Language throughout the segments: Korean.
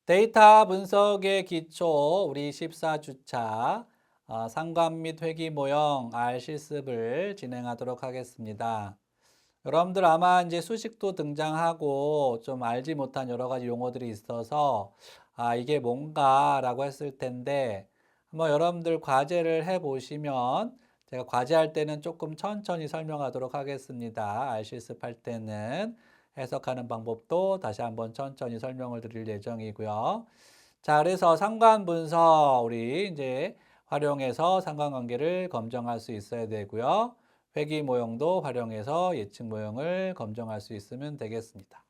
데이터 분석의 기초 우리 14주차 상관 및 회귀 모형 R 실습을 진행하도록 하겠습니다. 여러분들 아마 이제 수식도 등장하고 좀 알지 못한 여러 가지 용어들이 있어서 이게 뭔가라고 했을 텐데 한번 여러분들 과제를 해 보시면 제가 과제할 때는 조금 천천히 설명하도록 하겠습니다. R 실습할 때는 해석하는 방법도 다시 한번 천천히 설명을 드릴 예정이고요. 자, 그래서 상관분석 우리 이제 활용해서 상관관계를 검증할 수 있어야 되고요. 회귀 모형도 활용해서 예측 모형을 검증할 수 있으면 되겠습니다.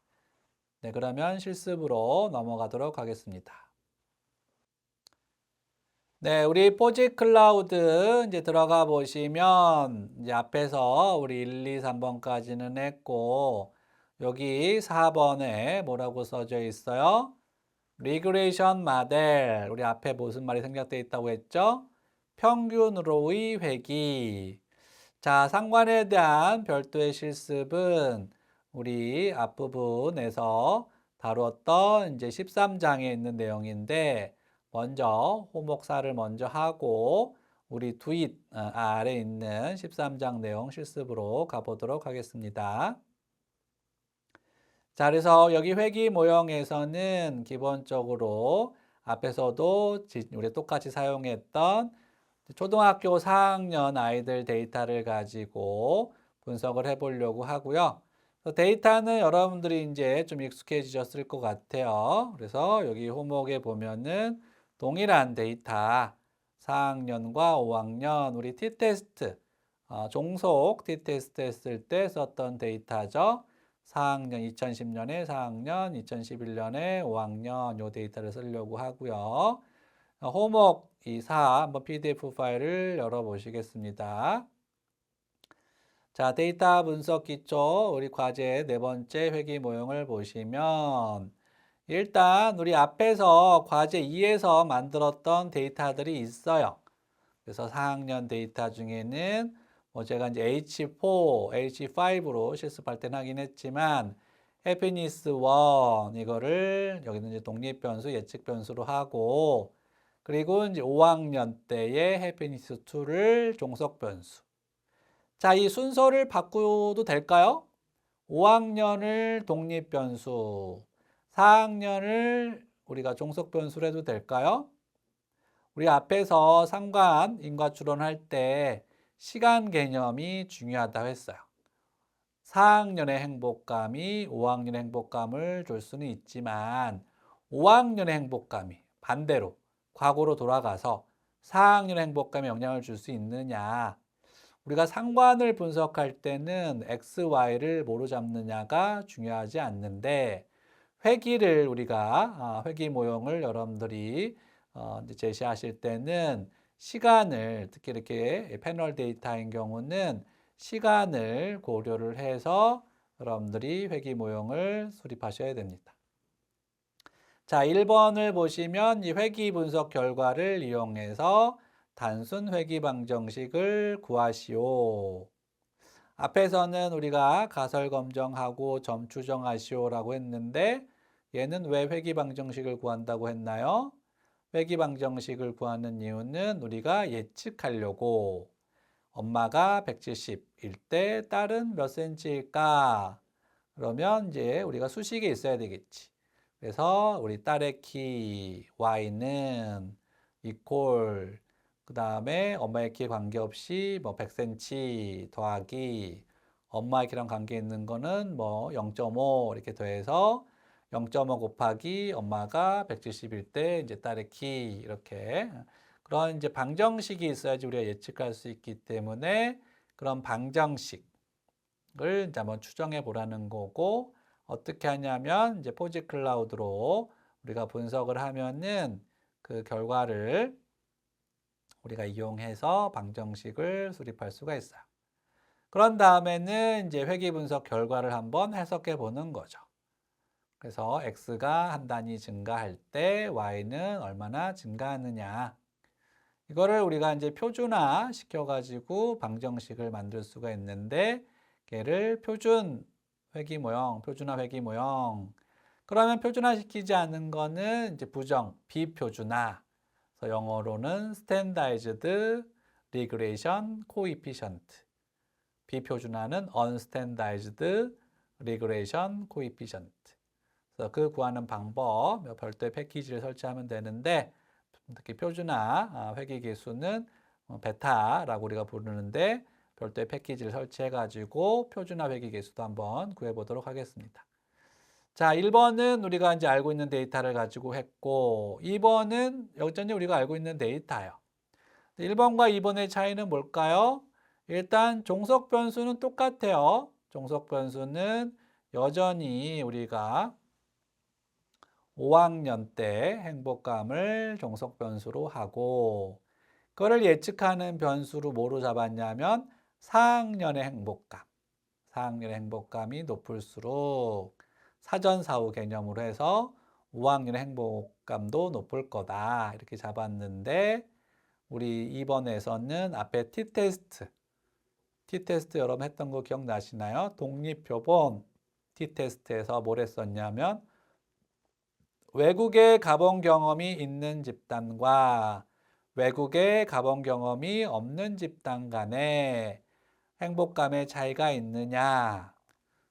네, 그러면 실습으로 넘어가도록 하겠습니다. 네, 우리 포지 클라우드 이제 들어가 보시면 이제 앞에서 우리 1, 2, 3번까지는 했고 여기 4번에 뭐라고 써져 있어요? 리그레이션 모델. 우리 앞에 무슨 말이 생략되어 있다고 했죠? 평균으로의 회귀. 자, 상관에 대한 별도의 실습은 우리 앞부분에서 다루었던 이제 13장에 있는 내용인데 먼저 호목사를 먼저 하고 우리 두잇 아래 있는 13장 내용 실습으로 가보도록 하겠습니다. 자, 그래서 여기 회귀 모형에서는 기본적으로 앞에서도 우리 똑같이 사용했던 초등학교 4학년 아이들 데이터를 가지고 분석을 해보려고 하고요. 데이터는 여러분들이 이제 좀 익숙해지셨을 것 같아요. 그래서 여기 호목에 보면은 동일한 데이터 4학년과 5학년 우리 T테스트 종속 T테스트 했을 때 썼던 데이터죠. 4학년 2010년에 4학년, 2011년에 5학년 요 데이터를 쓰려고 하고요. 호목 2사 한번 PDF 파일을 열어보시겠습니다. 자, 데이터 분석 기초 우리 과제 네 번째 회귀 모형을 보시면 일단 우리 앞에서 과제 2에서 만들었던 데이터들이 있어요. 그래서 4학년 데이터 중에는 제가 이제 H4, H5로 실습할 때는 하긴 했지만 해피니스 1 이거를 여기는 이제 독립 변수, 예측 변수로 하고 그리고 이제 5학년 때의 해피니스 2를 종속 변수. 자, 이 순서를 바꿔도 될까요? 5학년을 독립 변수, 4학년을 우리가 종속 변수로 해도 될까요? 우리 앞에서 상관, 인과 추론할 때 시간 개념이 중요하다고 했어요. 4학년의 행복감이 5학년의 행복감을 줄 수는 있지만 5학년의 행복감이 반대로 과거로 돌아가서 4학년의 행복감에 영향을 줄 수 있느냐. 우리가 상관을 분석할 때는 X, Y를 뭐로 잡느냐가 중요하지 않는데 회귀를 우리가 회귀 모형을 여러분들이 이제 제시하실 때는 시간을 특히 이렇게 패널 데이터인 경우는 시간을 고려를 해서 여러분들이 회귀 모형을 수립하셔야 됩니다. 자, 1번을 보시면 이 회귀 분석 결과를 이용해서 단순 회귀 방정식을 구하시오. 앞에서는 우리가 가설 검정하고 점 추정하시오라고 했는데 얘는 왜 회귀 방정식을 구한다고 했나요? 회귀 방정식을 구하는 이유는 우리가 예측하려고 엄마가 170일 때 딸은 몇 cm일까? 그러면 이제 우리가 수식에 있어야 되겠지. 그래서 우리 딸의 키 y는 이퀄 그 다음에 엄마의 키 관계없이 뭐 100cm 더하기 엄마의 키랑 관계 있는 거는 뭐 0.5 이렇게 더해서 0.5 곱하기 엄마가 170일 때 이제 딸의 키 이렇게 그런 이제 방정식이 있어야지 우리가 예측할 수 있기 때문에 그런 방정식을 이제 한번 추정해 보라는 거고 어떻게 하냐면 이제 포지 클라우드로 우리가 분석을 하면은 그 결과를 우리가 이용해서 방정식을 수립할 수가 있어요. 그런 다음에는 이제 회귀 분석 결과를 한번 해석해 보는 거죠. 그래서 x가 한 단위 증가할 때 y는 얼마나 증가하느냐. 이거를 우리가 이제 표준화 시켜가지고 방정식을 만들 수가 있는데 걔를 표준 회귀 모형, 표준화 회귀 모형. 그러면 표준화시키지 않은 거는 이제 부정, 비표준화. 그래서 영어로는 standardized regression coefficient. 비표준화는 unstandardized regression coefficient. 그래서 그 구하는 방법, 별도의 패키지를 설치하면 되는데, 특히 표준화 회귀 계수는 베타라고 우리가 부르는데, 별도의 패키지를 설치해가지고 표준화 회귀 계수도 한번 구해보도록 하겠습니다. 자, 1번은 우리가 이제 알고 있는 데이터를 가지고 했고, 2번은 여전히 우리가 알고 있는 데이터예요. 1번과 2번의 차이는 뭘까요? 일단 종속 변수는 똑같아요. 종속 변수는 여전히 우리가 5학년 때 행복감을 종속 변수로 하고, 그거를 예측하는 변수로 뭐로 잡았냐면 4학년의 행복감. 4학년의 행복감이 높을수록 사전사후 개념으로 해서 5학년의 행복감도 높을 거다. 이렇게 잡았는데, 우리 이번에서는 앞에 T테스트 여러분 했던 거 기억나시나요? 독립표본 T테스트에서 뭘 했었냐면 외국에 가본 경험이 있는 집단과 외국에 가본 경험이 없는 집단 간에 행복감의 차이가 있느냐.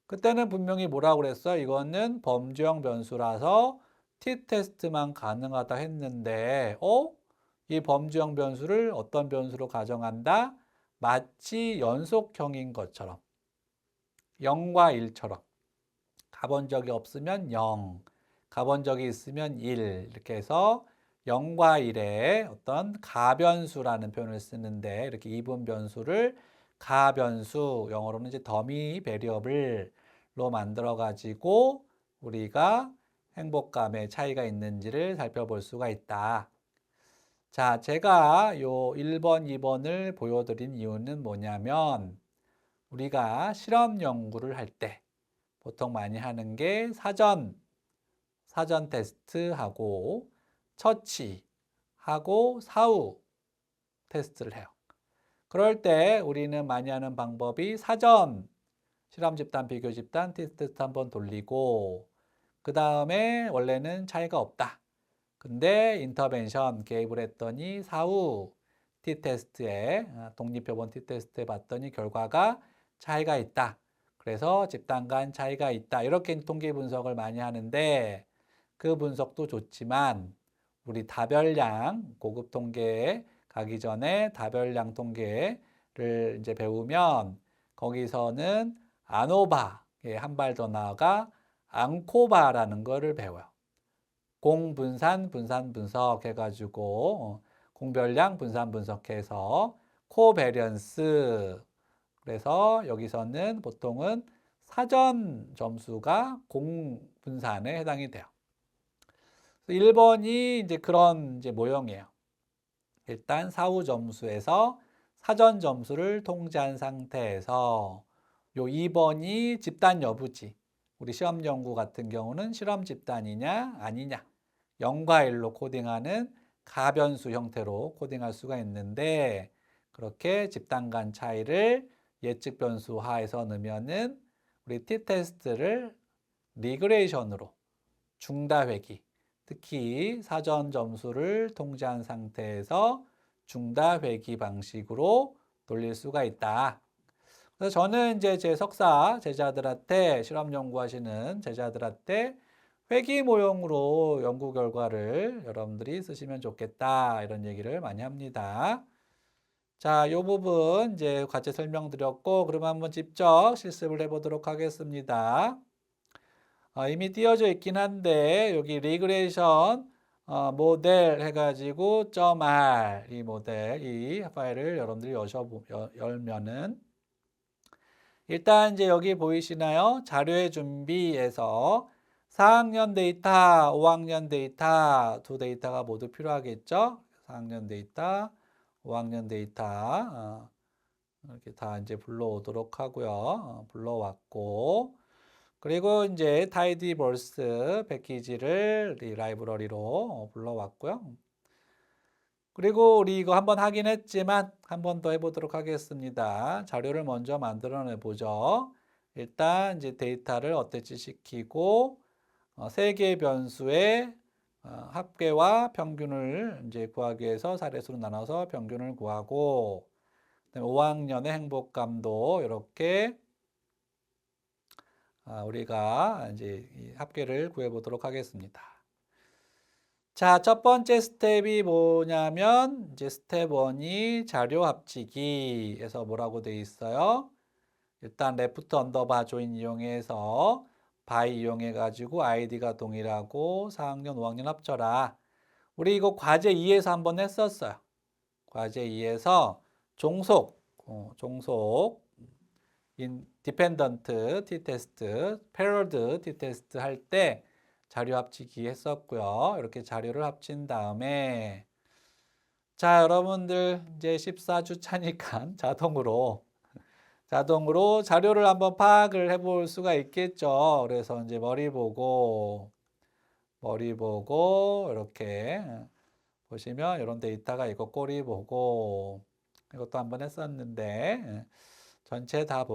그때는 분명히 뭐라고 그랬어요? 이거는 범주형 변수라서 T테스트만 가능하다 했는데, 이 범주형 변수를 어떤 변수로 가정한다? 마치 연속형인 것처럼 0과 1처럼 가본 적이 없으면 0, 가본 적이 있으면 1 이렇게 해서 0과 1의 어떤 가변수라는 표현을 쓰는데 이렇게 이분 변수를 가변수, 영어로는 이제 더미 베리어블로 만들어 가지고 우리가 행복감의 차이가 있는지를 살펴볼 수가 있다. 자, 제가 요 1번, 2번을 보여드린 이유는 뭐냐면 우리가 실험 연구를 할 때 보통 많이 하는 게 사전 테스트하고 처치하고 사후 테스트를 해요. 그럴 때 우리는 많이 하는 방법이 사전 실험 집단, 비교 집단, 테스트 한번 돌리고 그 다음에 원래는 차이가 없다. 근데 인터벤션 개입을 했더니 사후 T테스트에 독립표본 T테스트에 봤더니 결과가 차이가 있다. 그래서 집단 간 차이가 있다. 이렇게 통계 분석을 많이 하는데 그 분석도 좋지만 우리 다별량 고급 통계에 가기 전에 다별량 통계를 이제 배우면 거기서는 아노바에 한 발 더 나아가 앙코바라는 거를 배워요. 공분산, 분산 분석해가지고 공별량, 분산 분석해서 코베리언스. 그래서 여기서는 보통은 사전 점수가 공분산에 해당이 돼요. 1번이 이제 그런 이제 모형이에요. 일단 사후 점수에서 사전 점수를 통제한 상태에서 요 2번이 집단 여부지. 우리 시험 연구 같은 경우는 실험 집단이냐 아니냐. 0과 1로 코딩하는 가변수 형태로 코딩할 수가 있는데 그렇게 집단 간 차이를 예측 변수화해서 넣으면은 우리 T테스트를 리그레이션으로 중다회귀, 특히 사전 점수를 통제한 상태에서 중다회귀 방식으로 돌릴 수가 있다. 그래서 저는 이제 제 석사 제자들한테 실험 연구하시는 제자들한테 회귀 모형으로 연구 결과를 여러분들이 쓰시면 좋겠다 이런 얘기를 많이 합니다. 자, 이 부분 이제 같이 설명드렸고 그러면 한번 직접 실습을 해보도록 하겠습니다. 이미 띄어져 있긴 한데 여기 리그레이션 모델 해가지고 .r 이 모델 이 파일을 여러분들이 열면은 일단 이제 여기 보이시나요? 자료의 준비에서 4학년 데이터, 5학년 데이터 두 데이터가 모두 필요하겠죠? 4학년 데이터, 5학년 데이터 이렇게 다 이제 불러오도록 하고요. 불러왔고 그리고 이제 타이디버스 패키지를 이 라이브러리로 불러왔고요. 그리고 우리 이거 한번 하긴 했지만 한 번 더 해보도록 하겠습니다. 자료를 먼저 만들어내 보죠. 일단 이제 데이터를 어태치 시키고 세 개의 변수의 합계와 평균을 이제 구하기 위해서 사례수로 나눠서 평균을 구하고, 그다음에 5학년의 행복감도 이렇게 우리가 이제 이 합계를 구해 보도록 하겠습니다. 자, 첫 번째 스텝이 뭐냐면 이제 스텝 1이 자료 합치기에서 뭐라고 돼 있어요? 일단 레프트 언더바 조인 이용해서 바이 이용해 가지고 아이디가 동일하고 4학년, 5학년 합쳐라. 우리 이거 과제 2에서 한번 했었어요. 과제 2에서 종속 디펜던트 t-테스트, 패러드 t-테스트 할 때 자료 합치기 했었고요. 이렇게 자료를 합친 다음에 자, 여러분들 이제 14주 차니까 자동으로 자료를 한번 파악을 해볼 수가 있겠죠. 그래서 이제 머리 보고 이렇게 보시면 이런 데이터가 있고 꼬리 보고 이것도 한번 했었는데 전체 다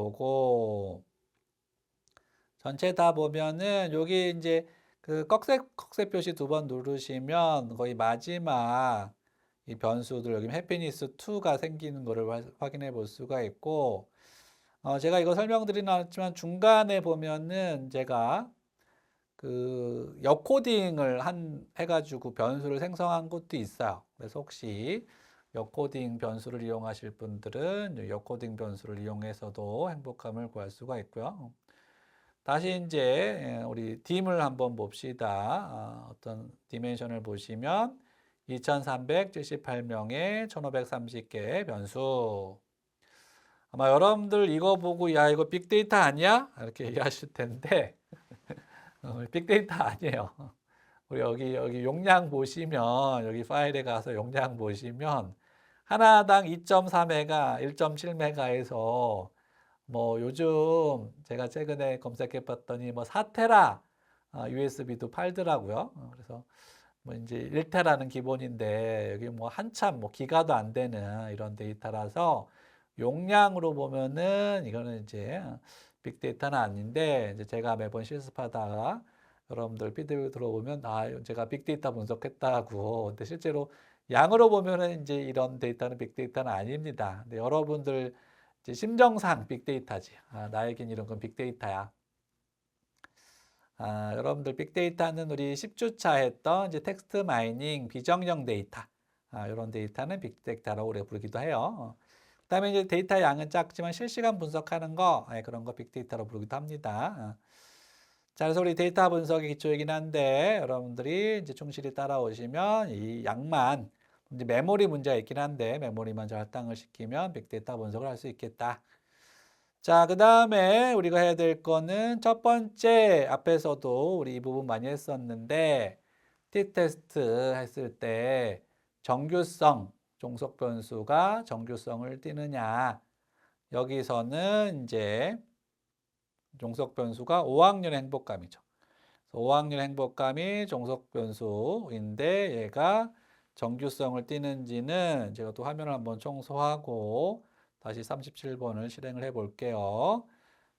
보면은 여기 이제 그 꺽쇠 표시 2번 누르시면 거의 마지막 이 변수들 여기 해피니스 2가 생기는 거를 확인해 볼 수가 있고 제가 이거 설명드리진 않았지만 중간에 보면은 제가 그 역코딩을 해가지고 변수를 생성한 것도 있어요. 그래서 혹시 역코딩 변수를 이용하실 분들은 역코딩 변수를 이용해서도 행복감을 구할 수가 있고요. 다시 이제 우리 딤을 한번 봅시다. 어떤 디멘션을 보시면 2378명의 1530개의 변수. 아마 여러분들 이거 보고 야 이거 빅데이터 아니야? 이렇게 얘기하실 텐데 빅데이터 아니에요. 우리 여기 용량 보시면 여기 파일에 가서 용량 보시면 하나당 2.4메가, 1.7메가에서 뭐 요즘 제가 최근에 검색해 봤더니 뭐 4테라 USB도 팔더라고요. 그래서 뭐 이제 1테라는 기본인데 여기 뭐 한참 뭐 기가도 안 되는 이런 데이터라서 용량으로 보면은 이거는 이제 빅데이터는 아닌데 이제 제가 매번 실습하다가 여러분들 피드백 들어보면 제가 빅데이터 분석했다고. 근데 실제로 양으로 보면은 이제 이런 데이터는 빅데이터는 아닙니다. 근데 여러분들 이제 심정상 빅데이터지. 나에겐 이런 건 빅데이터야. 여러분들 빅데이터는 우리 10주차 했던 이제 텍스트 마이닝 비정형 데이터. 이런 데이터는 빅데이터라고 우리가 부르기도 해요. 그다음에 이제 데이터 양은 작지만 실시간 분석하는 거 그런 거 빅데이터로 부르기도 합니다. 자, 그래서 우리 데이터 분석이 기초이긴 한데 여러분들이 이제 충실히 따라오시면 이 양만 이제 메모리 문제가 있긴 한데 메모리만 잘 할당을 시키면 빅데이터 분석을 할 수 있겠다. 자, 그 다음에 우리가 해야 될 거는 첫 번째 앞에서도 우리 이 부분 많이 했었는데 t-테스트 했을 때 정규성, 종속 변수가 정규성을 띠느냐. 여기서는 이제 종속 변수가 5학년 행복감이죠. 5학년 행복감이 종속 변수인데 얘가 정규성을 띠는지는 제가 또 화면을 한번 청소하고 다시 37번을 실행을 해 볼게요.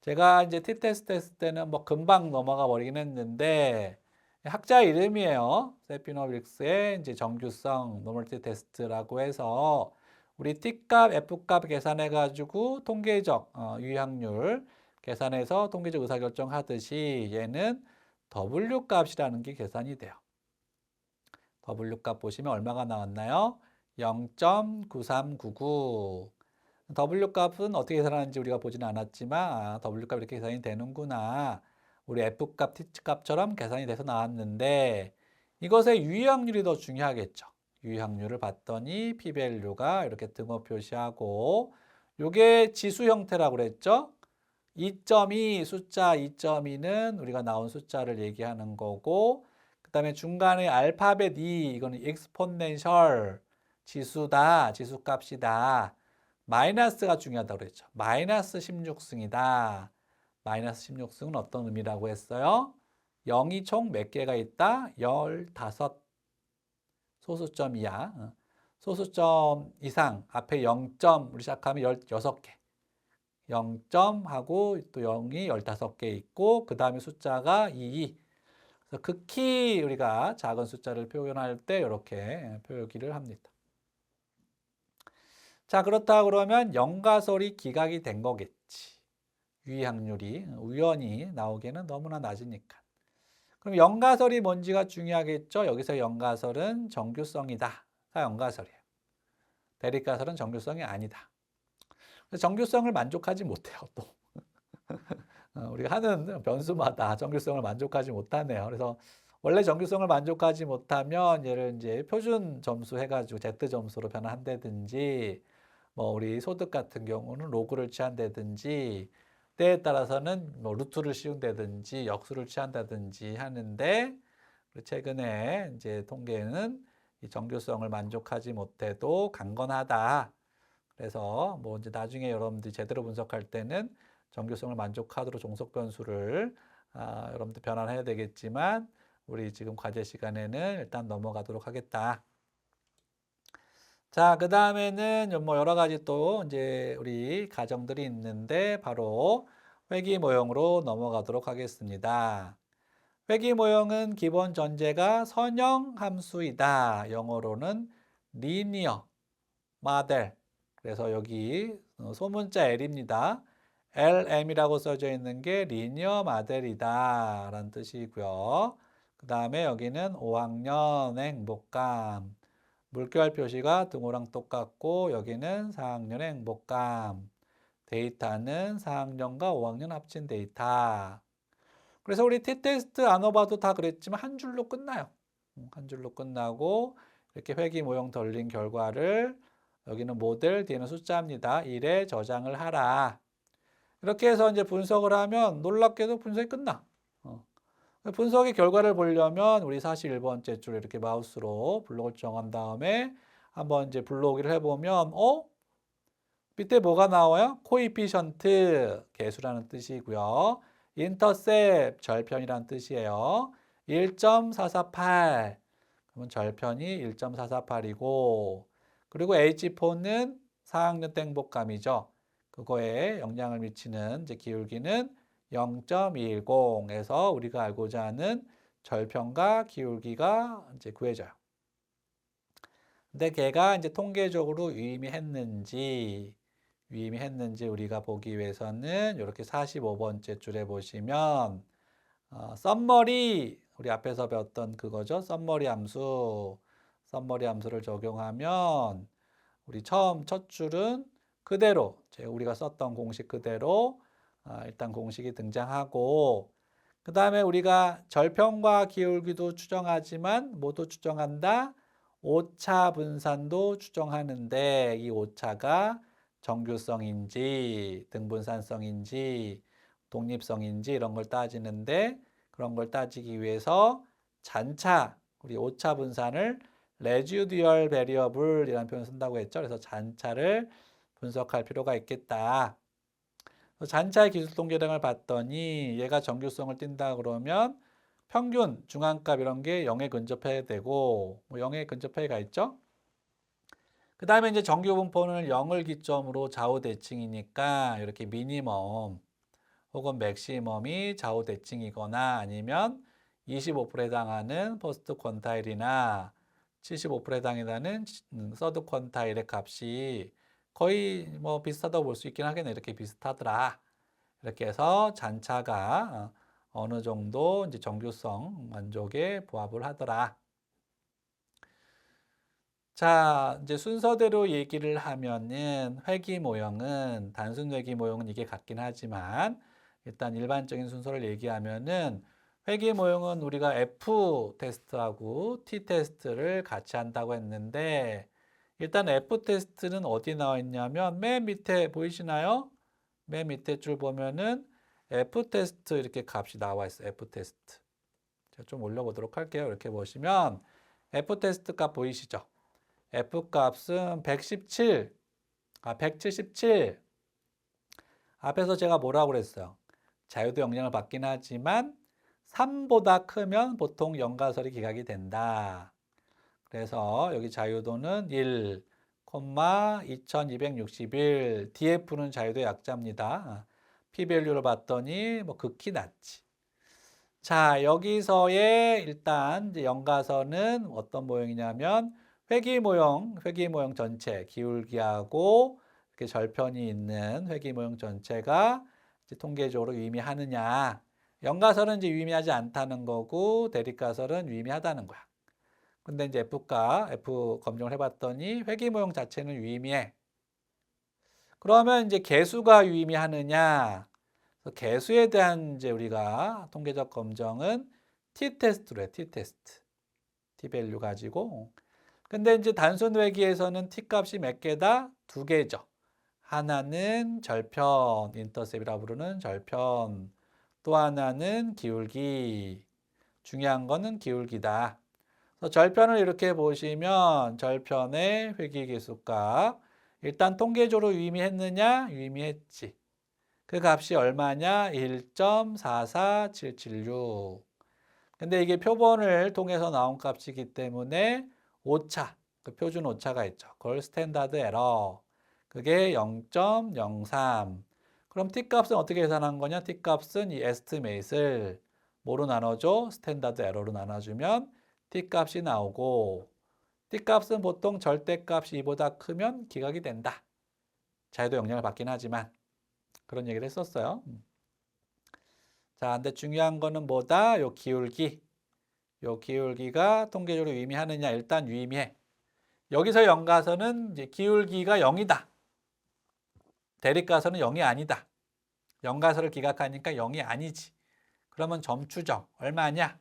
제가 이제 t-테스트 했을 때는 뭐 금방 넘어가 버리긴 했는데 학자 이름이에요. 세피노빅스의 이제 정규성 노멀티 테스트라고 해서 우리 t값, f값 계산해 가지고 통계적 유의확률 계산해서 통계적 의사결정 하듯이 얘는 W 값이라는 게 계산이 돼요. W 값 보시면 얼마가 나왔나요? 0.9399. W 값은 어떻게 계산하는지 우리가 보지는 않았지만 W 값 이렇게 계산이 되는구나. 우리 F 값, T 값처럼 계산이 돼서 나왔는데 이것의 유의확률이 더 중요하겠죠. 유의확률을 봤더니 P-밸류가 이렇게 등호 표시하고 이게 지수 형태라고 그랬죠. 2.2 숫자 2.2는 우리가 나온 숫자를 얘기하는 거고 그 다음에 중간에 알파벳 2 이거는 exponential 지수다 지수값이다. 마이너스가 중요하다고 그랬죠. 마이너스 16승이다. 마이너스 16승은 어떤 의미라고 했어요? 0이 총 몇 개가 있다? 15 소수점이야. 소수점 이상 앞에 0점 우리 시작하면 16개. 0점 하고 또 0이 15개 있고 그 다음에 숫자가 2. 그래서 극히 우리가 작은 숫자를 표현할 때 이렇게 표기를 합니다. 자, 그렇다 그러면 영가설이 기각이 된 거겠지. 유의 확률이 우연히 나오기에는 너무나 낮으니까. 그럼 영가설이 뭔지가 중요하겠죠. 여기서 영가설은 정규성이다. 다 영가설이에요. 대립가설은 정규성이 아니다. 정규성을 만족하지 못해요, 또. 우리가 하는 변수마다 정규성을 만족하지 못하네요. 그래서 원래 정규성을 만족하지 못하면 얘를 이제 표준 점수 해가지고 Z 점수로 변환한다든지, 뭐 우리 소득 같은 경우는 로그를 취한다든지, 때에 따라서는 뭐 루트를 씌운다든지 역수를 취한다든지 하는데, 최근에 이제 통계는 이 정규성을 만족하지 못해도 강건하다. 그래서 뭐 이제 나중에 여러분들이 제대로 분석할 때는 정규성을 만족하도록 종속 변수를 여러분들 변환해야 되겠지만, 우리 지금 과제 시간에는 일단 넘어가도록 하겠다. 자, 그 다음에는 뭐 여러 가지 또 이제 우리 가정들이 있는데 바로 회귀 모형으로 넘어가도록 하겠습니다. 회귀 모형은 기본 전제가 선형 함수이다. 영어로는 linear model. 그래서 여기 소문자 L입니다. LM이라고 써져 있는 게 리니어 모델이다 라는 뜻이고요. 그 다음에 여기는 5학년 행복감. 물결 표시가 등호랑 똑같고 여기는 4학년의 행복감. 데이터는 4학년과 5학년 합친 데이터. 그래서 우리 T테스트 안 와봐도 다 그랬지만 한 줄로 끝나요. 한 줄로 끝나고 이렇게 회귀 모형 돌린 결과를 여기는 모델, 뒤에는 숫자입니다. 1에 저장을 하라. 이렇게 해서 이제 분석을 하면 놀랍게도 분석이 끝나. 분석의 결과를 보려면 우리 41번째 줄 이렇게 마우스로 블록을 정한 다음에 한번 이제 블록을 해보면, 밑에 뭐가 나와요? 코이피션트, 개수라는 뜻이고요. 인터셉, 절편이라는 뜻이에요. 1.448, 그러면 절편이 1.448이고, 그리고 H4는 4학년 때 행복감이죠. 그거에 영향을 미치는 이제 기울기는 0.210에서 우리가 알고자 하는 절편과 기울기가 이제 구해져요. 근데 걔가 이제 통계적으로 유의미했는지 우리가 보기 위해서는 이렇게 45번째 줄에 보시면 썸머리, 우리 앞에서 배웠던 그거죠. 썸머리 함수를 적용하면 우리 처음 첫 줄은 그대로 우리가 썼던 공식 그대로 일단 공식이 등장하고, 그 다음에 우리가 절편과 기울기도 추정하지만 모두 추정한다. 오차 분산도 추정하는데 이 오차가 정규성인지 등분산성인지 독립성인지 이런 걸 따지는데, 그런 걸 따지기 위해서 잔차, 우리 오차 분산을 레지듀얼 베리어블이라는 표현을 쓴다고 했죠. 그래서 잔차를 분석할 필요가 있겠다. 잔차의 기술 통계량을 봤더니 얘가 정규성을 띈다 그러면 평균, 중앙값 이런 게 0에 근접해야 되고, 뭐 0에 근접해가 있죠. 그 다음에 이제 정규 분포는 0을 기점으로 좌우 대칭이니까 이렇게 미니멈 혹은 맥시멈이 좌우 대칭이거나 아니면 25%에 해당하는 퍼스트 퀀타일이나 75%에 해당하는 서드 퀀타일의 값이 거의 뭐 비슷하다고 볼 수 있긴 하겠네. 이렇게 비슷하더라. 이렇게 해서 잔차가 어느 정도 이제 정규성 만족에 부합을 하더라. 자, 이제 순서대로 얘기를 하면은 회귀 모형은, 단순 회귀 모형은 이게 같긴 하지만 일단 일반적인 순서를 얘기하면은 회귀 모형은 우리가 F 테스트하고 T 테스트를 같이 한다고 했는데, 일단 F 테스트는 어디 나와 있냐면 맨 밑에 보이시나요? 맨 밑에 줄 보면은 F 테스트 이렇게 값이 나와 있어요. F 테스트. 제가 좀 올려보도록 할게요. 이렇게 보시면 F 테스트 값 보이시죠? F 값은 177. 앞에서 제가 뭐라고 그랬어요? 자유도 영향을 받긴 하지만 3보다 크면 보통 영가설이 기각이 된다. 그래서 여기 자유도는 1, 2261. DF는 자유도 약자입니다. P 밸류를 봤더니 뭐 극히 낮지. 자, 여기서의 일단 이제 연가선은 어떤 모형이냐면 회기 모형 전체, 기울기하고 이렇게 절편이 있는 회기 모형 전체가 이제 통계적으로 유의미하느냐. 연가선은 이제 유의미하지 않다는 거고 대립가설은 유의미하다는 거야. 근데 이제 F 검증을 해봤더니 회기 모형 자체는 유의미해. 그러면 이제 개수가 유의미하느냐? 그래서 개수에 대한 이제 우리가 통계적 검정은 t-테스트로 해, t-테스트. t-밸류 가지고. 근데 이제 단순 회기에서는 t-값이 몇 개다? 두 개죠. 하나는 절편, 인터셉이라 부르는 절편. 또 하나는 기울기. 중요한 거는 기울기다. 그래서 절편을 이렇게 보시면 절편의 회기계수값. 일단 통계적으로 유의미했느냐? 유의미했지. 그 값이 얼마냐? 1.44776. 근데 이게 표본을 통해서 나온 값이기 때문에 오차, 그 표준 오차가 있죠. 그걸 스탠다드 에러. 그게 0.03. 그럼 t값은 어떻게 계산한 거냐? t값은 이 에스티메이트를 뭐로 나눠줘? 스탠다드 에러로 나눠주면 t값이 나오고 t값은 보통 절대값이 이보다 크면 기각이 된다. 자유도 영향을 받긴 하지만 그런 얘기를 했었어요. 자, 근데 중요한 거는 뭐다? 요 기울기. 요 기울기가 통계적으로 유의미하느냐? 일단 유의미해. 여기서 연가선은 이제 기울기가 0이다. 대립가선은 0이 아니다. 연가선을 기각하니까 0이 아니지. 그러면 점추정 얼마냐?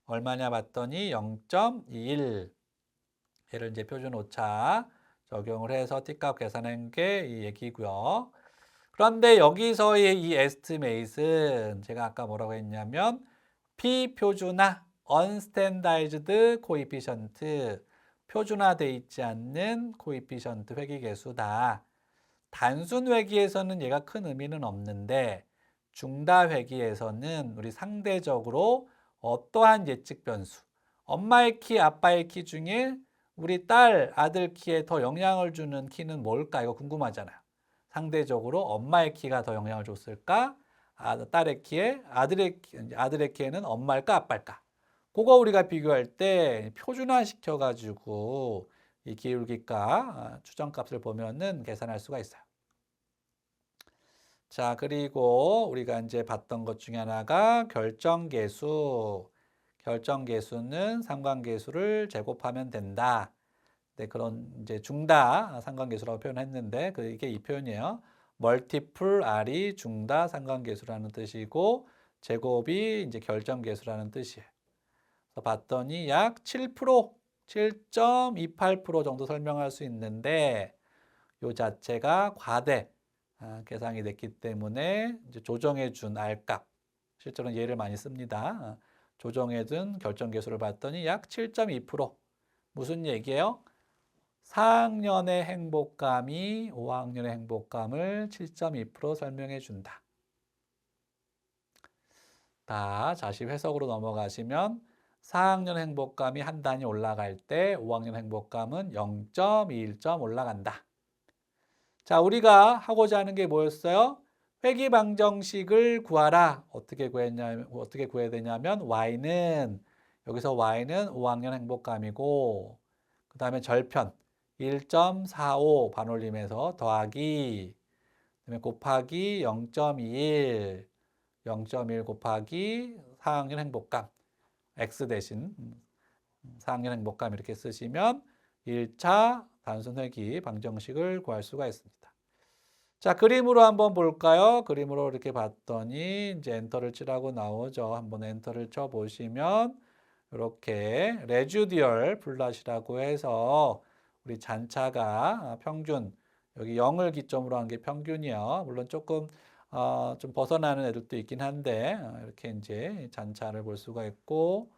얼마냐 봤더니 0.21. 얘를 이제 표준 오차 적용을 해서 t값 계산한 게 이 얘기고요. 그런데 여기서의 이 에스티메이트는 제가 아까 뭐라고 했냐면 비표준화 unstandardized coefficient 표준화되어 있지 않는 코이피션트 회기계수다. 단순 회기에서는 얘가 큰 의미는 없는데 중다 회기에서는 우리 상대적으로 어떠한 예측 변수 엄마의 키, 아빠의 키 중에 우리 딸, 아들 키에 더 영향을 주는 키는 뭘까? 이거 궁금하잖아요. 상대적으로 엄마의 키가 더 영향을 줬을까? 딸의 키에 아들의 키에는 엄마일까 아빠일까? 그거 우리가 비교할 때 표준화 시켜가지고 이 기울기가 추정값을 보면은 계산할 수가 있어요. 자, 그리고 우리가 이제 봤던 것 중에 하나가 결정계수. 결정계수는 상관계수를 제곱하면 된다. 네, 그런 이제 중다 상관계수라고 표현했는데 이게 이 표현이에요. 멀티플 R이 중다 상관계수라는 뜻이고 제곱이 이제 결정계수라는 뜻이에요. 그래서 봤더니 약 7%, 7.28% 정도 설명할 수 있는데 요 자체가 과대 계산이 됐기 때문에 이제 조정해 준 R값 실제로는 얘를 많이 씁니다. 조정해 준 결정계수를 봤더니 약 7.2%. 무슨 얘기예요? 4학년의 행복감이 5학년의 행복감을 7.2% 설명해 준다. 다시 해석으로 넘어가시면 4학년 행복감이 한 단위 올라갈 때 5학년 행복감은 0.21점 올라간다. 자, 우리가 하고자 하는 게 뭐였어요? 회귀방정식을 구하라. 어떻게 구해야 되냐면 여기서 y는 5학년 행복감이고 그 다음에 절편 1.45 반올림에서 더하기 그다음에 곱하기 0.21 0.1 곱하기 4학년 행복감 x 대신 4학년 행복감 이렇게 쓰시면 1차 단순 회귀 방정식을 구할 수가 있습니다. 자, 그림으로 한번 볼까요? 그림으로 이렇게 봤더니 이제 엔터를 치라고 나오죠. 한번 엔터를 쳐 보시면 이렇게 레주디얼 플랫이라고 해서 우리 잔차가 평균 여기 0을 기점으로 한 게 평균이요. 물론 조금 좀 벗어나는 애들도 있긴 한데 이렇게 이제 잔차를 볼 수가 있고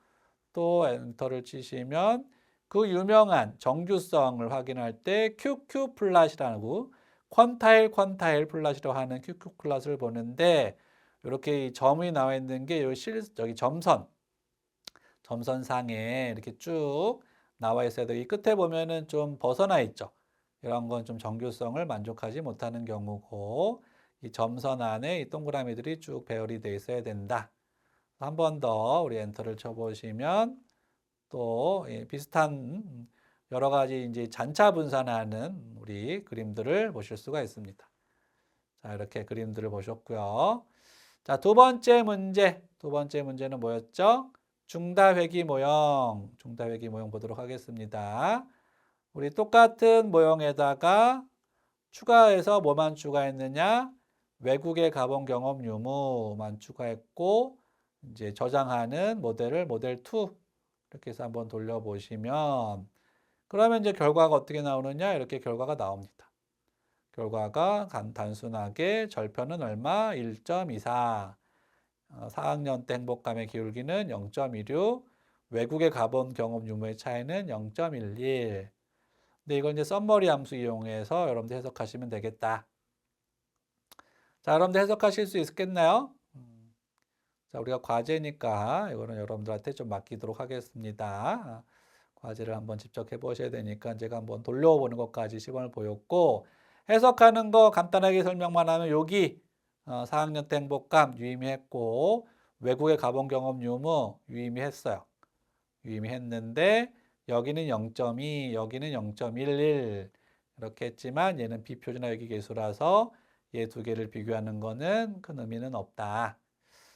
또 엔터를 치시면 그 유명한 정규성을 확인할 때 QQ 플랫이라고 퀀타일 플랫이라고 하는 QQ 플랫을 보는데 이렇게 이 점이 나와 있는 게 여기 점선상에 이렇게 쭉 나와 있어야 돼요. 이 끝에 보면은 좀 벗어나 있죠. 이런 건 좀 정규성을 만족하지 못하는 경우고 이 점선 안에 이 동그라미들이 쭉 배열이 돼 있어야 된다. 한 번 더 우리 엔터를 쳐보시면 또 비슷한 여러 가지 이제 잔차 분산하는 우리 그림들을 보실 수가 있습니다. 자, 이렇게 그림들을 보셨고요. 자, 두 번째 문제. 두 번째 문제는 뭐였죠? 중다회기 모형. 중다회기 모형 보도록 하겠습니다. 우리 똑같은 모형에다가 추가해서 뭐만 추가했느냐? 외국의 가본 경험 유무만 추가했고, 이제 저장하는 모델을 모델 2 이렇게 해서 한번 돌려보시면, 그러면 이제 결과가 어떻게 나오느냐? 이렇게 결과가 나옵니다. 결과가 단순하게 절편은 얼마? 1.24. 4학년 때 행복감의 기울기는 0.16. 외국에 가본 경험 유무의 차이는 0.11. 근데 이걸 이제 썸머리 함수 이용해서 여러분들 해석하시면 되겠다. 자, 여러분들 해석하실 수 있겠나요? 자, 우리가 과제니까 이거는 여러분들한테 좀 맡기도록 하겠습니다. 과제를 한번 직접 해보셔야 되니까 제가 한번 돌려보는 것까지 시범을 보였고, 해석하는 거 간단하게 설명만 하면 여기 4학년 때 행복감 유의미했고, 외국에 가본 경험 유무 유의미했어요. 유의미했는데 여기는 0.2, 여기는 0.11 이렇게 했지만 얘는 비표준화 회귀 계수라서 얘 두 개를 비교하는 거는 큰 의미는 없다.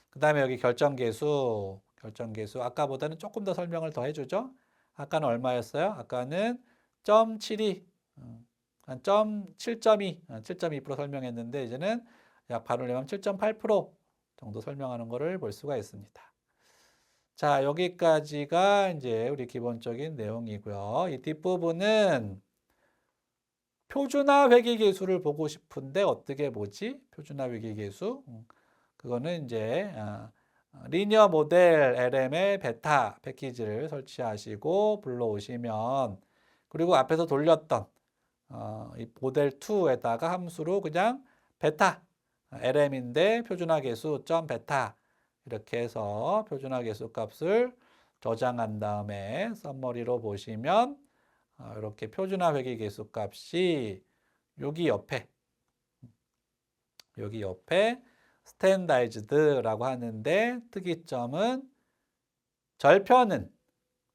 그 다음에 여기 결정계수, 결정계수 아까보다는 조금 더 설명을 더 해주죠. 아까는 얼마였어요? 아까는 0.72, 한 7.2, 7.2% 설명했는데 이제는 약 반올림하면 7.8% 정도 설명하는 것을 볼 수가 있습니다. 자, 여기까지가 이제 우리 기본적인 내용이고요. 이 뒷부분은 표준화 회귀계수를 보고 싶은데 어떻게 보지? 표준화 회귀계수. 그거는 이제 리니어 모델 LM의 베타 패키지를 설치하시고 불러오시면, 그리고 앞에서 돌렸던 이 모델 2에다가 함수로 그냥 베타 LM인데 표준화 계수 점 베타 이렇게 해서 표준화 계수 값을 저장한 다음에 썸머리로 보시면 이렇게 표준화 회귀 계수 값이 여기 옆에 스탠다이즈드라고 하는데, 특이점은 절편은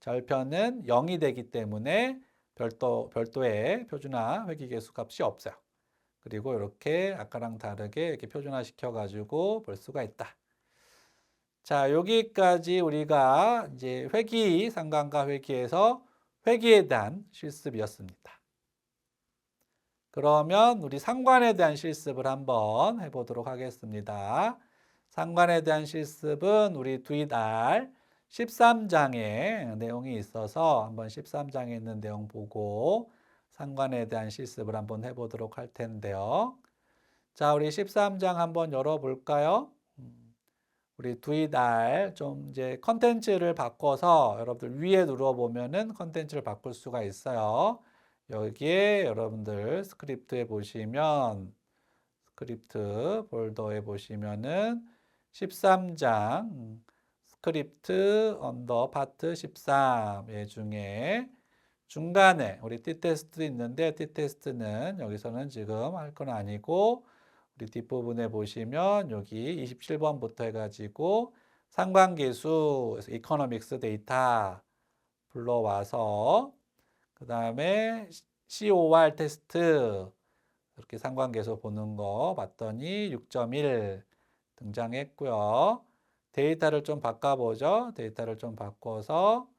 0이 되기 때문에 별도의 표준화 회귀 계수 값이 없어요. 그리고 이렇게 아까랑 다르게 이렇게 표준화 시켜가지고 볼 수가 있다. 자, 여기까지 우리가 이제 회귀, 상관과 회귀에서 회귀에 대한 실습이었습니다. 그러면 우리 상관에 대한 실습을 한번 해보도록 하겠습니다. 상관에 대한 실습은 우리 두이달 13장에 내용이 있어서 한번 13장에 있는 내용 보고 상관에 대한 실습을 한번 해보도록 할 텐데요. 자, 우리 13장 한번 열어볼까요? 우리 두이달 좀 이제 컨텐츠를 바꿔서 여러분들 위에 눌러보면은 컨텐츠를 바꿀 수가 있어요. 여기에 여러분들 스크립트에 보시면 스크립트 폴더에 보시면은 13장 스크립트 언더 파트 13 중에 중간에 우리 T테스트도 있는데 T테스트는 여기서는 지금 할 건 아니고 우리 뒷부분에 보시면 여기 27번부터 해가지고 상관계수 이코노믹스 데이터 불러와서 그 다음에 COR 테스트 이렇게 상관계수 보는 거 봤더니 6.1 등장했고요. 데이터를 좀 바꿔보죠. 데이터를 좀 바꿔서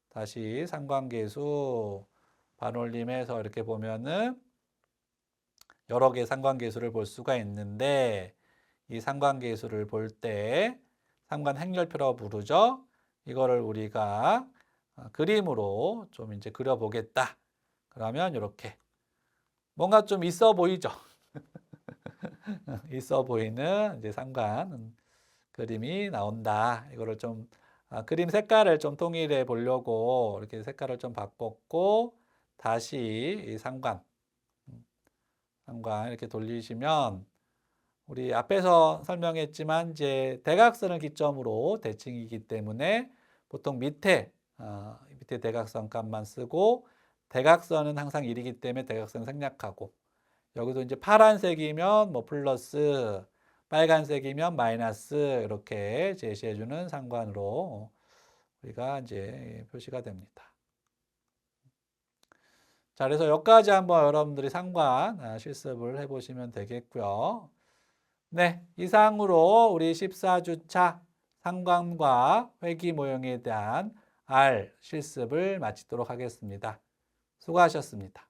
다시 상관계수 반올림해서 이렇게 보면은 여러 개의 상관계수를 볼 수가 있는데, 이 상관계수를 볼 때 상관 행렬표라고 부르죠. 이거를 우리가 그림으로 좀 이제 그려보겠다. 그러면 이렇게 뭔가 좀 있어 보이죠. 있어 보이는 이제 상관 그림이 나온다. 이거를 좀 그림 색깔을 좀 통일해 보려고 이렇게 색깔을 좀 바꿨고, 다시 이 상관 이렇게 돌리시면 우리 앞에서 설명했지만 이제 대각선을 기점으로 대칭이기 때문에 보통 밑에 대각선 값만 쓰고, 대각선은 항상 1이기 때문에 대각선 생략하고, 여기도 이제 파란색이면 뭐 플러스, 빨간색이면 마이너스 이렇게 제시해주는 상관으로 우리가 이제 표시가 됩니다. 자, 그래서 여기까지 한번 여러분들이 상관 실습을 해보시면 되겠고요. 네, 이상으로 우리 14주차 상관과 회귀 모형에 대한 R 실습을 마치도록 하겠습니다. 수고하셨습니다.